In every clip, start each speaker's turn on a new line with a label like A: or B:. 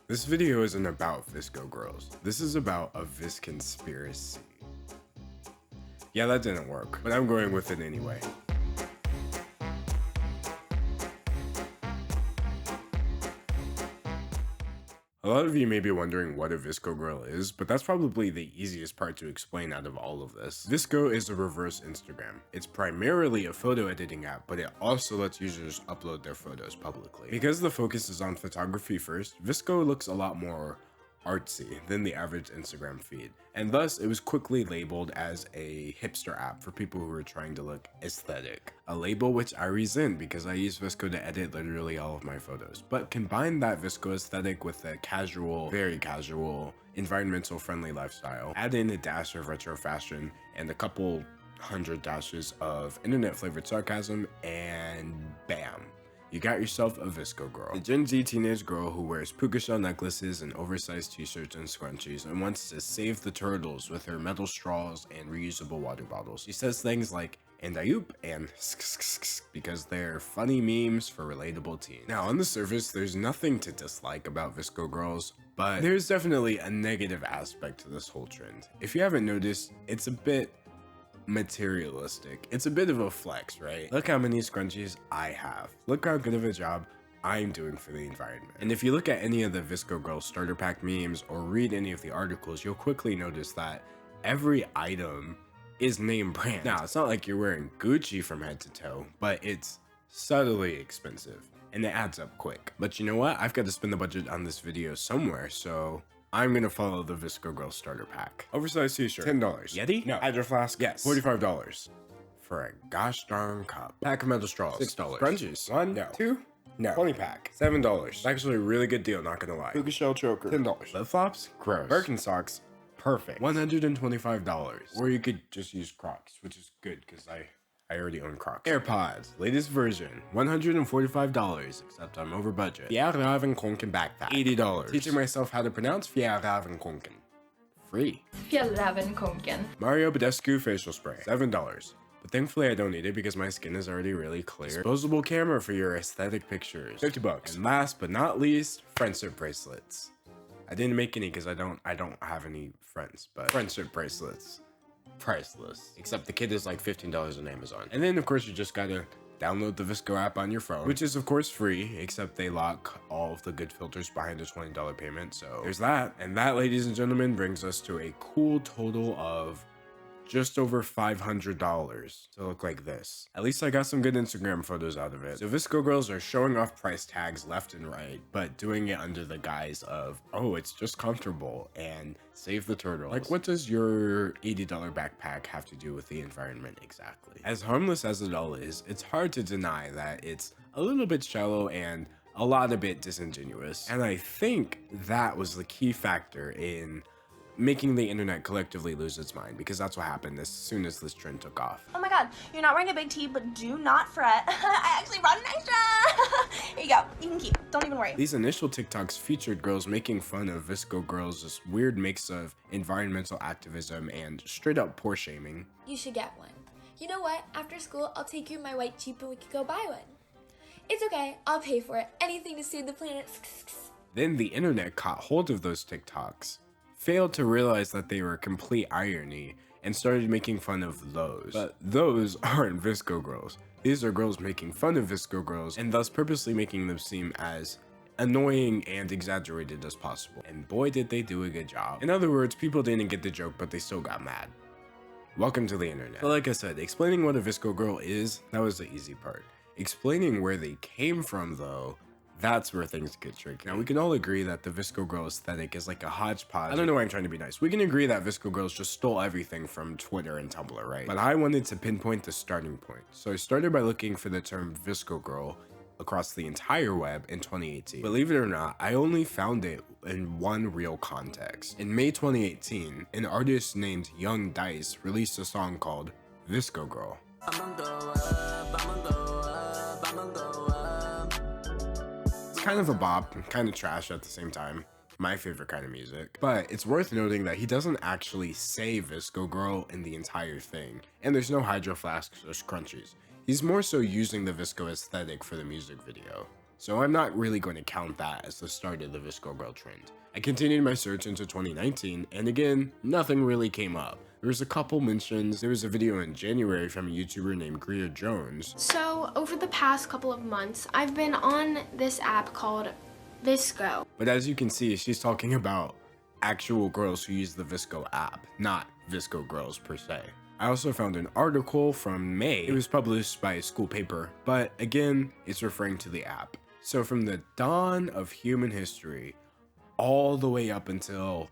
A: This video isn't about VSCO Growth. This is about a VSCO Conspiracy. Yeah, that didn't work, but I'm going with it anyway. A lot of you may be wondering what a VSCO Growth is, but that's probably the easiest part to explain out of all of this. VSCO is a reverse Instagram. It's primarily a photo editing app, but it also lets users upload their photos publicly. Because the focus is on photography first, VSCO looks a lot more artsy than the average Instagram feed, and thus it was quickly labeled as a hipster app for people who were trying to look aesthetic. A label which I resent because I use VSCO to edit literally all of my photos. But combine that VSCO aesthetic with a casual, very casual, environmental friendly lifestyle, add in a dash of retro fashion and a couple hundred dashes of internet flavored sarcasm, and bam. You got yourself a VSCO girl. A Gen Z teenage girl who wears puka shell necklaces and oversized t-shirts and scrunchies and wants to save the turtles with her metal straws and reusable water bottles. She says things like, and ayup and sksksk because they're funny memes for relatable teens. Now on the surface, there's nothing to dislike about VSCO girls, but there's definitely a negative aspect to this whole trend. If you haven't noticed, it's a bit materialistic. It's a bit of a flex, right? Look how many scrunchies I have. Look how good of a job I'm doing for the environment. And if you look at any of the VSCO Girl starter pack memes or read any of the articles, you'll quickly notice that every item is name brand. Now, it's not like you're wearing Gucci from head to toe, but it's subtly expensive and it adds up quick. But you know what? I've got to spend the budget on this video somewhere, so I'm gonna follow the VSCO Girl starter pack. Oversized t-shirt, $10. Yeti? No. Hydro flask? Yes. $45. For a gosh darn cup. Pack of metal straws? $6. Scrunchies? 1? No. 2? No. 20 pack? $7. It's actually a really good deal, not gonna lie. Puka shell choker? $10. Flip flops? Gross. Birkenstocks? Perfect. $125. Or you could just use Crocs, which is good because I already own Crocs. AirPods, latest version, $145, except I'm over budget. Fjällrävenkonken backpack, $80. Teaching myself how to pronounce Fjällrävenkonken. Free.
B: Fjällrävenkonken.
A: Mario Badescu facial spray, $7. But thankfully I don't need it because my skin is already really clear. Disposable camera for your aesthetic pictures, $50. And last but not least, friendship bracelets. I didn't make any because I don't have any friends, but friendship bracelets. Priceless. Except the kit is like $15 on Amazon. And then of course you just gotta download the VSCO app on your phone, which is of course free, except they lock all of the good filters behind a $20 payment. So there's that. And that, ladies and gentlemen, brings us to a cool total of just over $500 to look like this. At least I got some good Instagram photos out of it. So VSCO girls are showing off price tags left and right, but doing it under the guise of, oh, it's just comfortable and save the turtles. Like, what does your $80 backpack have to do with the environment exactly? As harmless as it all is, it's hard to deny that it's a little bit shallow and a lot of bit disingenuous. And I think that was the key factor in making the internet collectively lose its mind, because that's what happened as soon as this trend took off.
C: Oh my god, you're not wearing a big tee, but do not fret. I actually brought an extra. Here you go, you can keep, don't even worry.
A: These initial TikToks featured girls making fun of VSCO girls, this weird mix of environmental activism and straight up poor shaming.
D: You should get one. You know what? After school, I'll take you my white Jeep and we could go buy one. It's okay, I'll pay for it. Anything to save the planet.
A: Then the internet caught hold of those TikToks, failed to realize that they were complete irony, and started making fun of those. But those aren't VSCO girls. These are girls making fun of VSCO girls and thus purposely making them seem as annoying and exaggerated as possible. And boy did they do a good job. In other words, people didn't get the joke, but they still got mad. Welcome to the internet. But like I said, explaining what a VSCO girl is, that was the easy part. Explaining where they came from though, that's where things get tricky. Now, we can all agree that the VSCO girl aesthetic is like a hodgepodge. I don't know why I'm trying to be nice. We can agree that VSCO girls just stole everything from Twitter and Tumblr, right? But I wanted to pinpoint the starting point. So I started by looking for the term VSCO girl across the entire web in 2018. Believe it or not, I only found it in one real context. In May 2018, an artist named Young Dice released a song called VSCO Girl. Kind of a bop, kind of trash at the same time. My favorite kind of music. But it's worth noting that he doesn't actually say VSCO Girl in the entire thing, and there's no hydro flasks or scrunchies. He's more so using the VSCO aesthetic for the music video. so I'm not really going to count that as the start of the VSCO Growth trend. I continued my search into 2019, and again, nothing really came up. There was a couple mentions. There was a video in January from a YouTuber named Greer Jones.
B: So over the past couple of months, I've been on this app called VSCO.
A: But as you can see, she's talking about actual girls who use the VSCO app, not VSCO girls per se. I also found an article from May. It was published by a school paper, but again, it's referring to the app. So from the dawn of human history, all the way up until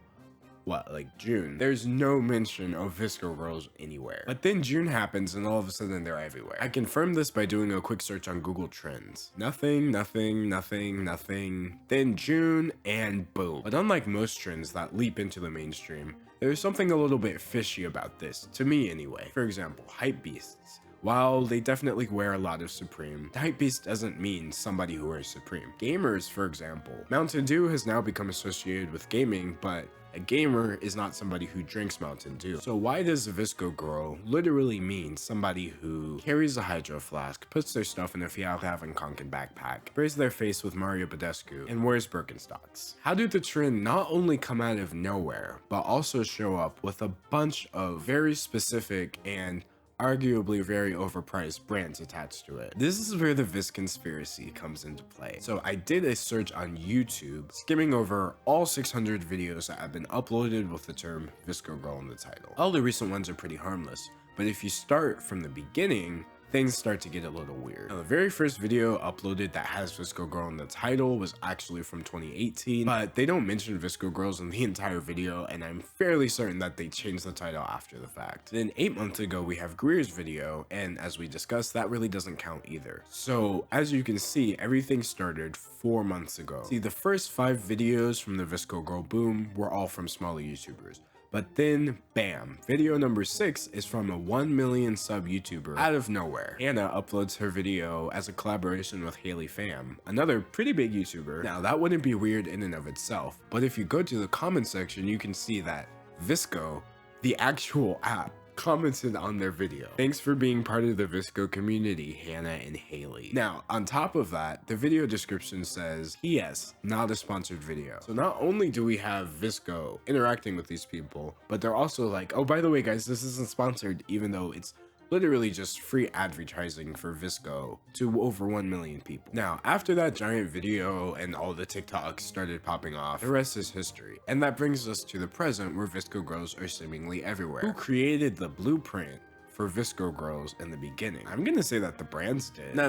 A: like June, there's no mention of VSCO girls anywhere. But then June happens and all of a sudden they're everywhere. I confirmed this by doing a quick search on Google Trends. Nothing, nothing, nothing, nothing. Then June and boom. But unlike most trends that leap into the mainstream, there's something a little bit fishy about this, to me anyway. For example, hypebeasts. While they definitely wear a lot of Supreme, the hypebeast doesn't mean somebody who wears Supreme. Gamers, for example. Mountain Dew has now become associated with gaming, but a gamer is not somebody who drinks Mountain Dew. So why does a VSCO girl literally mean somebody who carries a hydro flask, puts their stuff in a Fjallraven Kanken backpack, sprays their face with Mario Badescu, and wears Birkenstocks? How did the trend not only come out of nowhere, but also show up with a bunch of very specific and arguably very overpriced brands attached to it? This is where the VSCO Conspiracy comes into play. So I did a search on YouTube, skimming over all 600 videos that have been uploaded with the term VSCO girl in the title. All the recent ones are pretty harmless, but if you start from the beginning, things start to get a little weird. Now, the very first video uploaded that has VSCO girl in the title was actually from 2018, but they don't mention VSCO girls in the entire video, and I'm fairly certain that they changed the title after the fact. Then 8 months ago, we have Greer's video, and as we discussed, that really doesn't count either. So as you can see, everything started 4 months ago. See, the first 5 videos from the VSCO girl boom were all from smaller YouTubers. But then, bam, video number 6 is from a 1 million sub YouTuber out of nowhere. Hannah uploads her video as a collaboration with Haley Pham, another pretty big YouTuber. Now, that wouldn't be weird in and of itself, but if you go to the comment section, you can see that VSCO, the actual app, commented on their video. Thanks for being part of the VSCO community, Hannah and Haley. Now, on top of that, the video description says, PS, not a sponsored video. So not only do we have VSCO interacting with these people, but they're also like, oh, by the way, guys, this isn't sponsored, even though it's literally just free advertising for VSCO to over 1 million people. Now, after that giant video and all the TikToks started popping off, the rest is history. And that brings us to the present where VSCO girls are seemingly everywhere. Who created the blueprint for VSCO girls in the beginning? I'm gonna say that the brands did. No.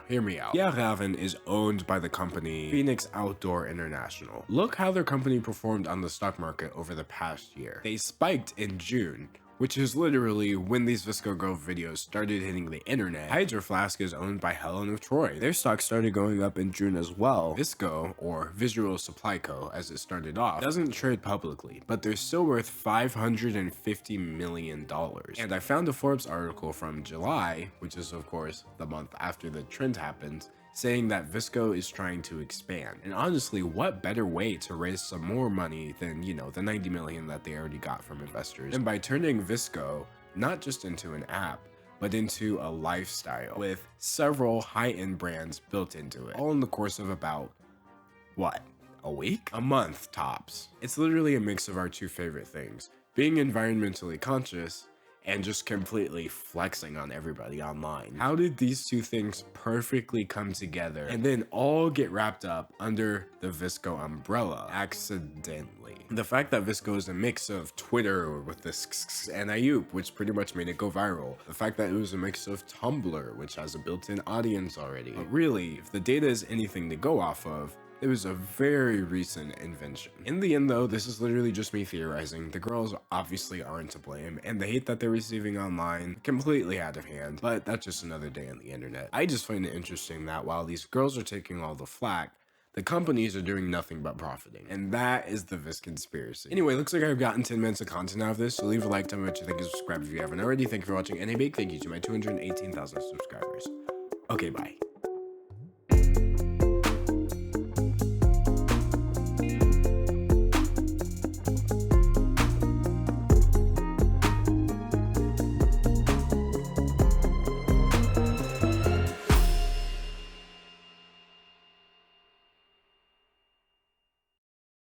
A: Hear me out. Fjallraven is owned by the company Phoenix Outdoor International. Look how their company performed on the stock market over the past year. They spiked in June, which is literally when these VSCO Growth videos started hitting the internet. Hydro Flask is owned by Helen of Troy. Their stock started going up in June as well. VSCO, or Visual Supply Co. as it started off, doesn't trade publicly, but they're still worth $550 million. And I found a Forbes article from July, which is of course the month after the trend happened, saying that VSCO is trying to expand. And honestly, what better way to raise some more money than, you know, the 90 million that they already got from investors? And by turning VSCO not just into an app, but into a lifestyle with several high-end brands built into it, all in the course of about, what, a week? A month tops. It's literally a mix of our two favorite things, being environmentally conscious and just completely flexing on everybody online. How did these two things perfectly come together and then all get wrapped up under the VSCO umbrella accidentally? The fact that VSCO is a mix of Twitter with the sksksk and Ayup, which pretty much made it go viral. The fact that it was a mix of Tumblr, which has a built-in audience already. But really, if the data is anything to go off of, it was a very recent invention. In the end though, this is literally just me theorizing. The girls obviously aren't to blame, and the hate that they're receiving online, completely out of hand, but that's just another day on the internet. I just find it interesting that while these girls are taking all the flack, the companies are doing nothing but profiting. And that is the VSCO Conspiracy. Anyway, looks like I've gotten 10 minutes of content out of this, so leave a like, tell me what you think, and subscribe if you haven't already. Thank you for watching, and a big thank you to my 218,000 subscribers. Okay, bye.